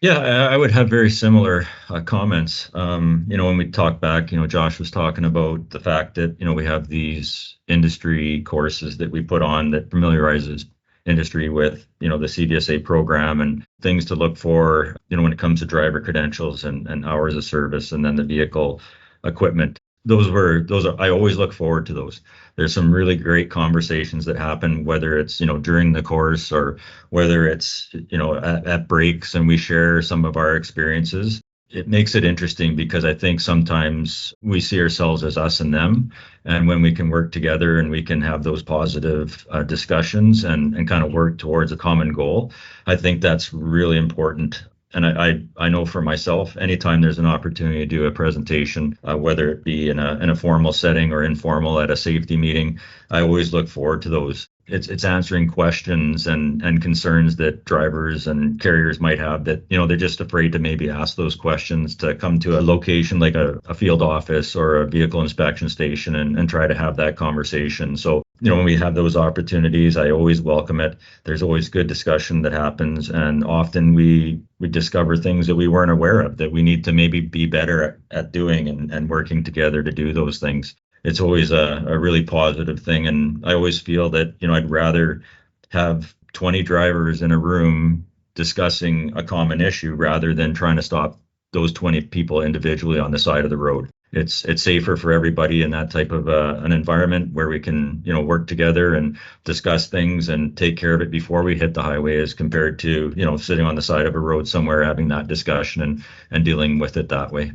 Yeah, I would have very similar comments. When we talk back, Josh was talking about the fact that, we have these industry courses that we put on that familiarizes industry with, the CVSA program and things to look for, when it comes to driver credentials and hours of service and then the vehicle equipment. I always look forward to those. There's some really great conversations that happen, whether it's, during the course or whether it's, at breaks and we share some of our experiences. It makes it interesting because I think sometimes we see ourselves as us and them. And when we can work together and we can have those positive discussions and kind of work towards a common goal, I think that's really important. And I know for myself, anytime there's an opportunity to do a presentation, whether it be in a formal setting or informal at a safety meeting, I always look forward to those. It's answering questions and concerns that drivers and carriers might have that, they're just afraid to maybe ask those questions, to come to a location like a field office or a vehicle inspection station and try to have that conversation. So, when we have those opportunities, I always welcome it. There's always good discussion that happens. And often we discover things that we weren't aware of that we need to maybe be better at doing and working together to do those things. It's always a really positive thing. And I always feel that, I'd rather have 20 drivers in a room discussing a common issue rather than trying to stop those 20 people individually on the side of the road. It's safer for everybody in that type of an environment where we can, work together and discuss things and take care of it before we hit the highway as compared to, sitting on the side of a road somewhere having that discussion and dealing with it that way.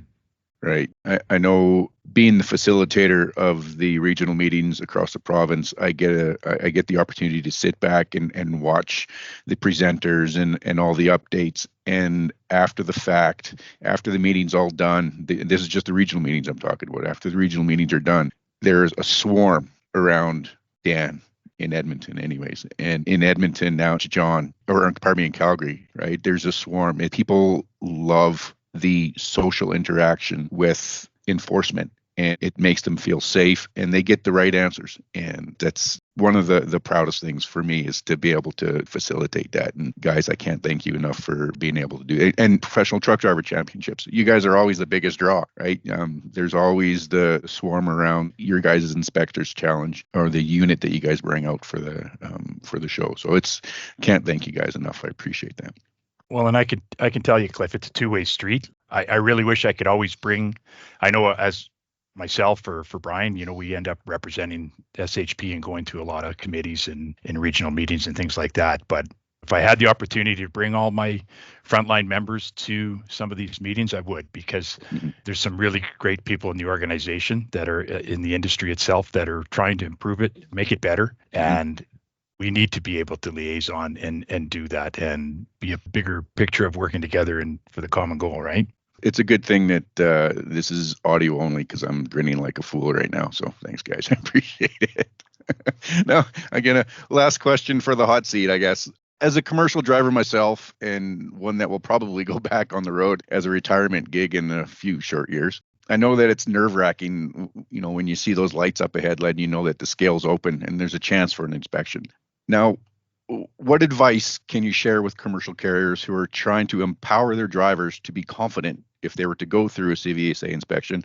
Right. I know, being the facilitator of the regional meetings across the province, I get the opportunity to sit back and watch the presenters and all the updates. And after the fact, after the meeting's all done, this is just the regional meetings I'm talking about. After the regional meetings are done, there's a swarm around Dan in Edmonton anyways. And in Edmonton now it's in Calgary, right? There's a swarm, and people love the social interaction with enforcement. and it makes them feel safe and they get the right answers. And that's one of the proudest things for me, is to be able to facilitate that. And guys, I can't thank you enough for being able to do it. And professional truck driver championships, you guys are always the biggest draw, right? There's always the swarm around your guys' inspectors challenge, or the unit that you guys bring out for the show. So can't thank you guys enough. I appreciate that. Well, and I can tell you, Cliff, it's a two-way street. I really wish I could always bring, I know as myself or for Brian, we end up representing SHP and going to a lot of committees and regional meetings and things like that. But if I had the opportunity to bring all my frontline members to some of these meetings, I would, because there's some really great people in the organization that are in the industry itself that are trying to improve it, make it better. And we need to be able to liaison and do that and be a bigger picture of working together and for the common goal, right? It's a good thing that this is audio only, because I'm grinning like a fool right now. So thanks, guys. I appreciate it. Now, again, a last question for the hot seat, I guess. As a commercial driver myself, and one that will probably go back on the road as a retirement gig in a few short years, I know that it's nerve-wracking, when you see those lights up ahead, letting you know that the scale's open and there's a chance for an inspection. Now, what advice can you share with commercial carriers who are trying to empower their drivers to be confident if they were to go through a CVSA inspection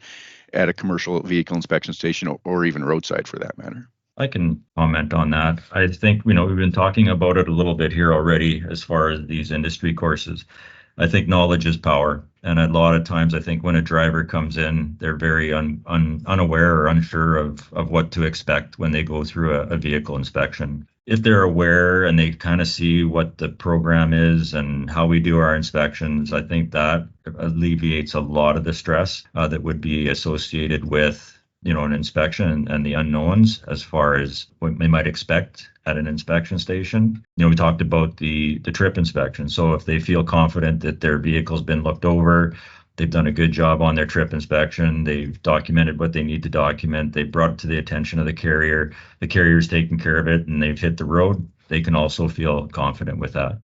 at a commercial vehicle inspection station, or even roadside for that matter? I can comment on that. I think, we've been talking about it a little bit here already as far as these industry courses. I think knowledge is power. And a lot of times, I think when a driver comes in, they're very unaware or unsure of what to expect when they go through a vehicle inspection. If they're aware and they kind of see what the program is and how we do our inspections, I think that alleviates a lot of the stress that would be associated with an inspection and the unknowns as far as what they might expect at an inspection station. We talked about the trip inspection. So if they feel confident that their vehicle's been looked over, they've done a good job on their trip inspection, they've documented what they need to document, they've brought it to the attention of the carrier's taking care of it, and they've hit the road, they can also feel confident with that.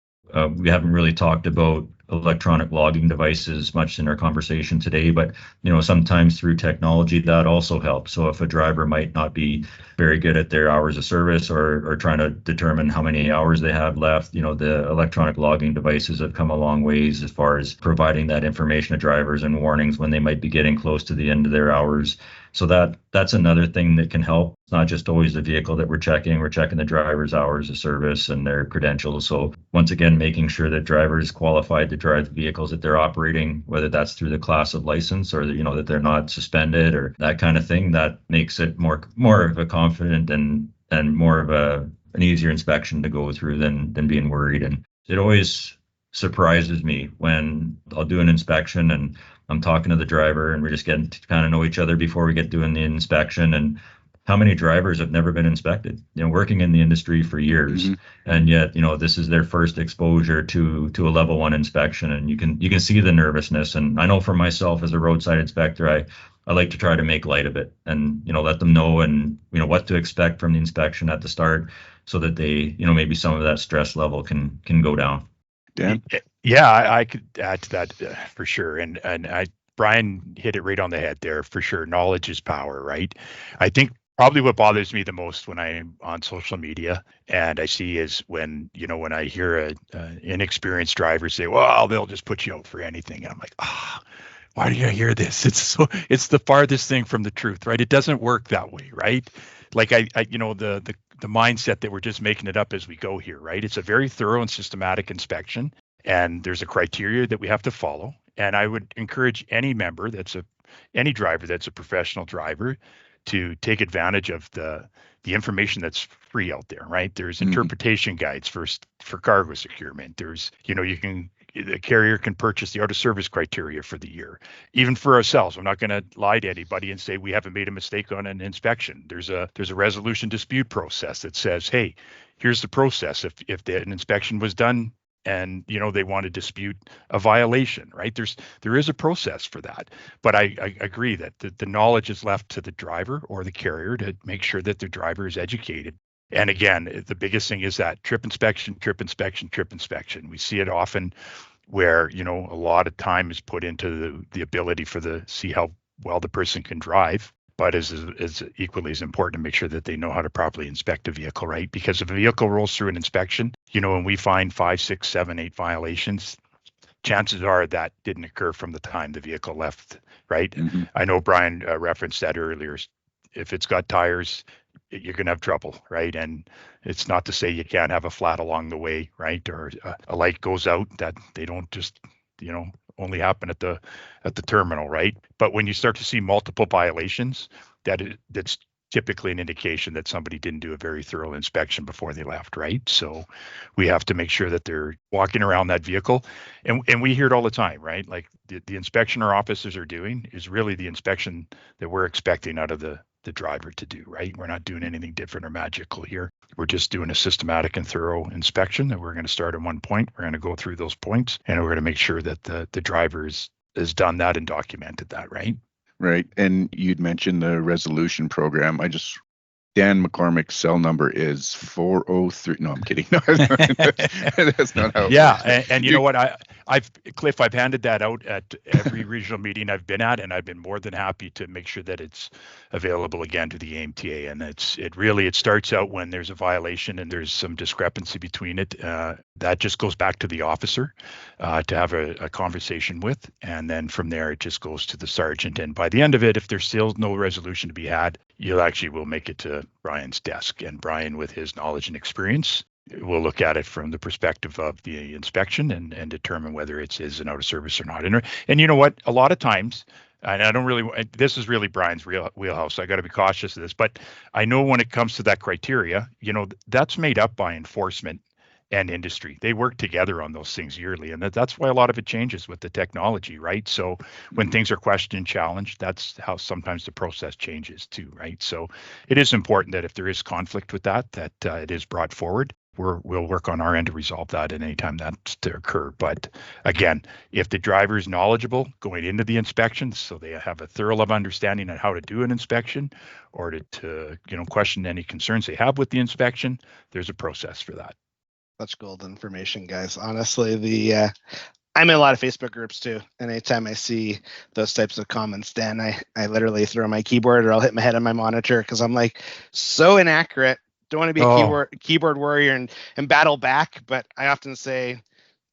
We haven't really talked about electronic logging devices much in our conversation today, but sometimes through technology that also helps. So if a driver might not be very good at their hours of service or trying to determine how many hours they have left, the electronic logging devices have come a long ways as far as providing that information to drivers and warnings when they might be getting close to the end of their hours. So that's another thing that can help. It's not just always the vehicle that we're checking the driver's hours of service and their credentials. So once again, making sure that drivers qualified to drive the vehicles that they're operating, whether that's through the class of license or that they're not suspended or that kind of thing, that makes it more of a confident and more of an easier inspection to go through than being worried. And it always surprises me when I'll do an inspection and I'm talking to the driver and we're just getting to kind of know each other before we get doing the inspection, and how many drivers have never been inspected, working in the industry for years. And yet, this is their first exposure to a level 1 inspection, and you can see the nervousness. And I know for myself as a roadside inspector, I like to try to make light of it and, let them know and, what to expect from the inspection at the start so that they, maybe some of that stress level can go down. Dan? Yeah, I could add to that for sure. And Brian hit it right on the head there for sure. Knowledge is power, right? I think probably what bothers me the most when I'm on social media and I see is when I hear an inexperienced driver say, well, they'll just put you out for anything. And I'm like, why do you hear this? It's the farthest thing from the truth, right? It doesn't work that way, right? Like the mindset that we're just making it up as we go here, right? It's a very thorough and systematic inspection, and there's a criteria that we have to follow. And I would encourage any driver that's a professional driver to take advantage of the information that's free out there, right? There's interpretation guides for cargo securement. There's, the carrier can purchase the out of service criteria for the year. Even for ourselves, I'm not going to lie to anybody and say we haven't made a mistake on an inspection. There's a resolution dispute process that says, hey, here's the process if an inspection was done and they want to dispute a violation, right? There is a process for that. But I agree that the knowledge is left to the driver or the carrier to make sure that the driver is educated. And again, the biggest thing is that trip inspection. We see it often where, a lot of time is put into the ability see how well the person can drive. but is equally as important to make sure that they know how to properly inspect a vehicle, right? Because if a vehicle rolls through an inspection, when we find 5, 6, 7, 8 violations, chances are that didn't occur from the time the vehicle left, right? Mm-hmm. I know Brian referenced that earlier. If it's got tires, you're going to have trouble, right? And it's not to say you can't have a flat along the way, right? Or a light goes out, that they don't just, only happen at the terminal, right? But when you start to see multiple violations, that's typically an indication that somebody didn't do a very thorough inspection before they left, right? So we have to make sure that they're walking around that vehicle. And we hear it all the time, right? Like the inspection our officers are doing is really the inspection that we're expecting out of the driver to do, right? We're not doing anything different or magical here. We're just doing a systematic and thorough inspection that we're going to start at one point. We're going to go through those points, and we're going to make sure that the driver has done that and documented that, right? Right. And you'd mentioned the resolution program. Dan McCormack's cell number is 403. No, I'm kidding. No, that's not how. Yeah, and you know what? I've handed that out at every regional meeting I've been at, and I've been more than happy to make sure that it's available again to the AMTA. And it starts out when there's a violation and there's some discrepancy between it. That just goes back to the officer to have a conversation with, and then from there it just goes to the sergeant. And by the end of it, if there's still no resolution to be had, will make it to Brian's desk, and Brian, with his knowledge and experience, will look at it from the perspective of the inspection and determine whether it is an out of service or not. And you know what? A lot of times, and this is really Brian's wheelhouse, so I got to be cautious of this, but I know when it comes to that criteria, that's made up by enforcement and industry. They work together on those things yearly, and that's why a lot of it changes with the technology, right? So when things are questioned and challenged, that's how sometimes the process changes too, right? So it is important that if there is conflict with that it is brought forward. We'll work on our end to resolve that at any time that's to occur. But again, if the driver is knowledgeable going into the inspection, so they have a thorough understanding on how to do an inspection, or to question any concerns they have with the inspection, there's a process for that. Such gold information, guys. Honestly, I'm in a lot of Facebook groups too, and anytime I see those types of comments, Dan, I literally throw my keyboard, or I'll hit my head on my monitor, because I'm like, so inaccurate. Don't want to be a keyboard warrior and battle back, but I often say,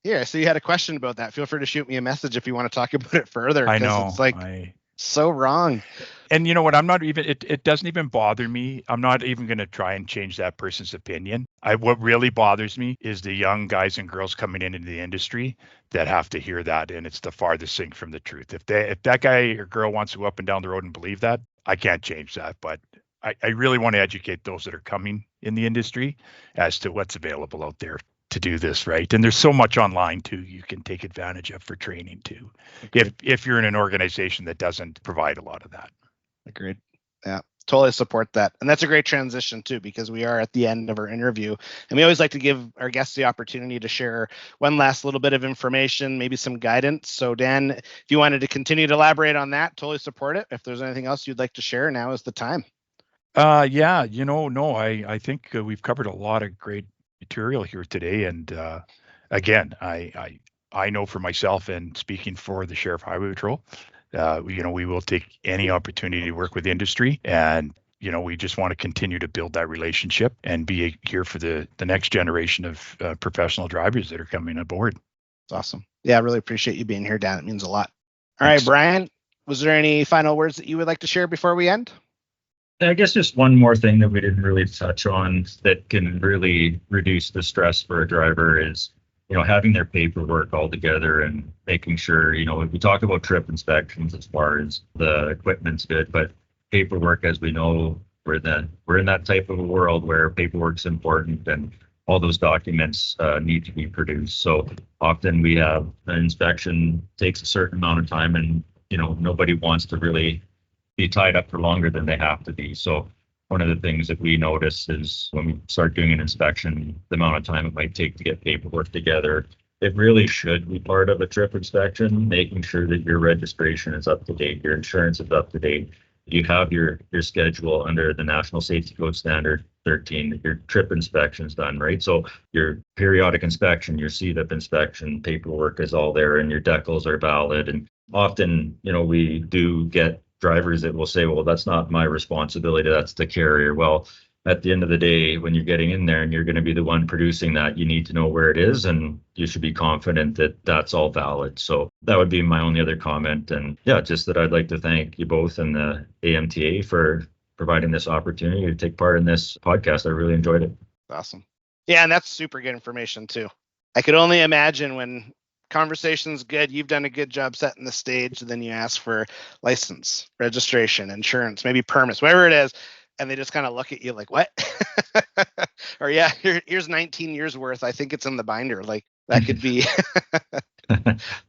here, so you had a question about that. Feel free to shoot me a message if you want to talk about it further. I know. It's like so wrong. And you know what? I'm not even, it doesn't even bother me. I'm not even going to try and change that person's opinion. What really bothers me is the young guys and girls coming into the industry that have to hear that. And it's the farthest thing from the truth. If that guy or girl wants to go up and down the road and believe that, I can't change that. But I really want to educate those that are coming in the industry as to what's available out there to do this, right? And there's so much online too you can take advantage of for training too, if you're in an organization that doesn't provide a lot of that. Agreed. Yeah, totally support that. And that's a great transition too, because we are at the end of our interview, and we always like to give our guests the opportunity to share one last little bit of information, maybe some guidance. So Dan, if you wanted to continue to elaborate on that, totally support it. If there's anything else you'd like to share, now is the time. I think we've covered a lot of great material here today. And again, I know for myself, and speaking for the Sheriff Highway Patrol, we will take any opportunity to work with industry, and we just want to continue to build that relationship and be here for the next generation of professional drivers that are coming aboard. It's awesome. Yeah, I really appreciate you being here, Dan. It means a lot. All Thanks. right, Brian, was there any final words that you would like to share before we end? I guess just one more thing that we didn't really touch on that can really reduce the stress for a driver is, having their paperwork all together and making sure, we talk about trip inspections as far as the equipment's good, but paperwork, as we know, we're in that type of a world where paperwork's important and all those documents need to be produced. So often we have an inspection takes a certain amount of time, and, nobody wants to really be tied up for longer than they have to be. So one of the things that we notice is when we start doing an inspection, the amount of time it might take to get paperwork together, it really should be part of a trip inspection, making sure that your registration is up to date, your insurance is up to date, you have your schedule under the National Safety Code Standard 13, your trip inspection's done, right? So your periodic inspection, your CVIP inspection paperwork is all there, and your decals are valid. And often, we do get drivers that will say, well, that's not my responsibility, that's the carrier. Well, at the end of the day, when you're getting in there and you're going to be the one producing that, you need to know where it is, and you should be confident that that's all valid. So that would be my only other comment. And yeah, just that I'd like to thank you both and the AMTA for providing this opportunity to take part in this podcast. I really enjoyed it. Awesome. Yeah, and that's super good information too. I could only imagine when conversation's good, you've done a good job setting the stage, and then you ask for license, registration, insurance, maybe permits, whatever it is, and they just kind of look at you like, what? Or yeah, here's 19 years worth. I think it's in the binder. Like that could be.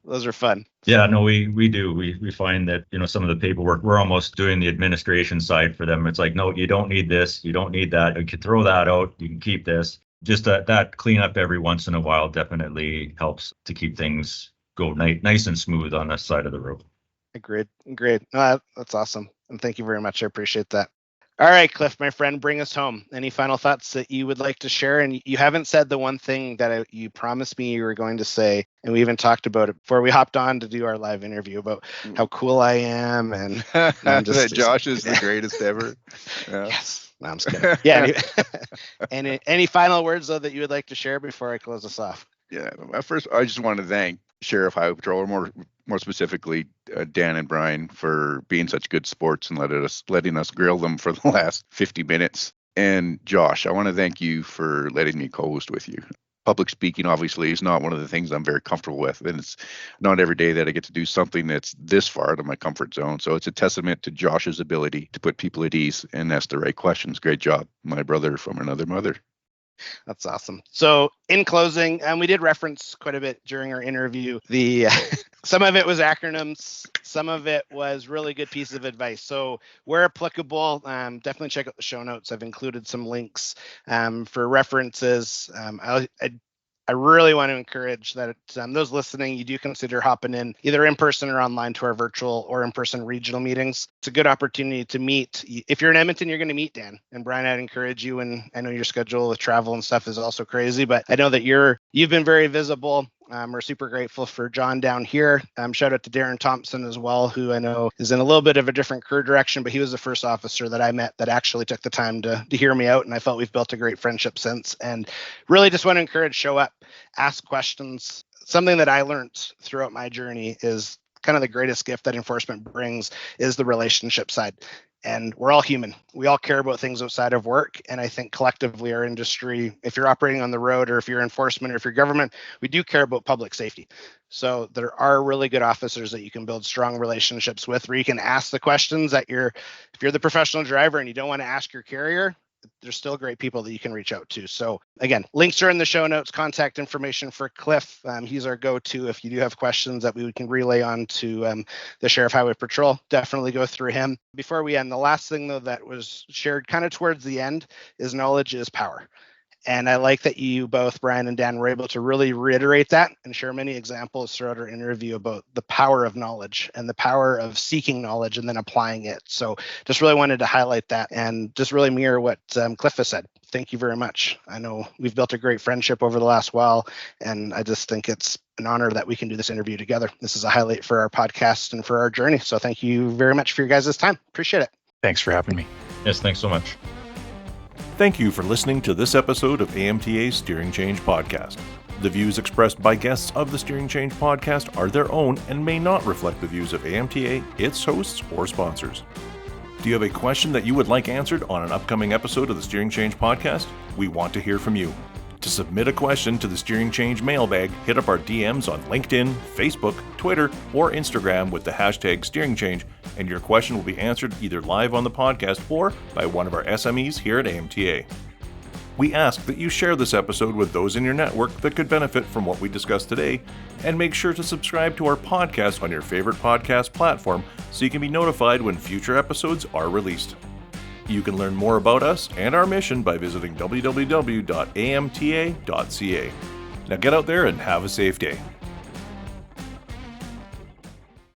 Those are fun. Yeah, no, we do. We find that, some of the paperwork, we're almost doing the administration side for them. It's like, no, you don't need this. You don't need that. You can throw that out. You can keep this. Just that cleanup every once in a while definitely helps to keep things go nice and smooth on this side of the road. Agreed. No, that's awesome. And thank you very much. I appreciate that. All right, Cliff, my friend, bring us home. Any final thoughts that you would like to share? And you haven't said the one thing that you promised me you were going to say, and we even talked about it before we hopped on to do our live interview about how cool I am. And that Josh is the greatest ever. Yeah. Yes. No, I'm just kidding. Yeah. Any final words, though, that you would like to share before I close us off? Yeah. First, I just want to thank Sheriff Highway Patrol, or more specifically, Dan and Brian, for being such good sports and letting us grill them for the last 50 minutes. And Josh, I want to thank you for letting me co-host with you. Public speaking, obviously, is not one of the things I'm very comfortable with, and it's not every day that I get to do something that's this far out of my comfort zone. So it's a testament to Josh's ability to put people at ease and ask the right questions. Great job, my brother from another mother. That's awesome. So in closing, and we did reference quite a bit during our interview, some of it was acronyms, some of it was really good pieces of advice. So where applicable, definitely check out the show notes. I've included some links for references. I really want to encourage that those listening, you do consider hopping in either in person or online to our virtual or in-person regional meetings. It's a good opportunity to meet. If you're in Edmonton, you're going to meet Dan and Brian. I'd encourage you, and I know your schedule with travel and stuff is also crazy, but I know that you've been very visible. We're super grateful for John down here. Shout out to Darren Thompson as well, who I know is in a little bit of a different career direction, but he was the first officer that I met that actually took the time to hear me out. And I felt we've built a great friendship since. And really just want to encourage, show up, ask questions. Something that I learned throughout my journey is kind of the greatest gift that enforcement brings is the relationship side. And we're all human. We all care about things outside of work. And I think collectively our industry, if you're operating on the road or if you're enforcement or if you're government, we do care about public safety. So there are really good officers that you can build strong relationships with, where you can ask the questions that if you're the professional driver and you don't want to ask your carrier, there's still great people that you can reach out to. So again, links are in the show notes, contact information for Cliff. He's our go-to if you do have questions that we can relay on to the Sheriff Highway Patrol. Definitely go through him. Before we end, the last thing though that was shared kind of towards the end is knowledge is power. And I like that you both, Brian and Dan, were able to really reiterate that and share many examples throughout our interview about the power of knowledge and the power of seeking knowledge and then applying it. So just really wanted to highlight that and just really mirror what Cliff has said. Thank you very much. I know we've built a great friendship over the last while, and I just think it's an honor that we can do this interview together. This is a highlight for our podcast and for our journey. So thank you very much for your guys' time. Appreciate it. Thanks for having me. Yes, thanks so much. Thank you for listening to this episode of AMTA's Steering Change Podcast. The views expressed by guests of the Steering Change Podcast are their own and may not reflect the views of AMTA, its hosts, or sponsors. Do you have a question that you would like answered on an upcoming episode of the Steering Change Podcast? We want to hear from you. To submit a question to the Steering Change mailbag, hit up our DMs on LinkedIn, Facebook, Twitter, or Instagram with the hashtag Steering Change, and your question will be answered either live on the podcast or by one of our SMEs here at AMTA. We ask that you share this episode with those in your network that could benefit from what we discussed today, and make sure to subscribe to our podcast on your favorite podcast platform so you can be notified when future episodes are released. You can learn more about us and our mission by visiting www.amta.ca. Now get out there and have a safe day.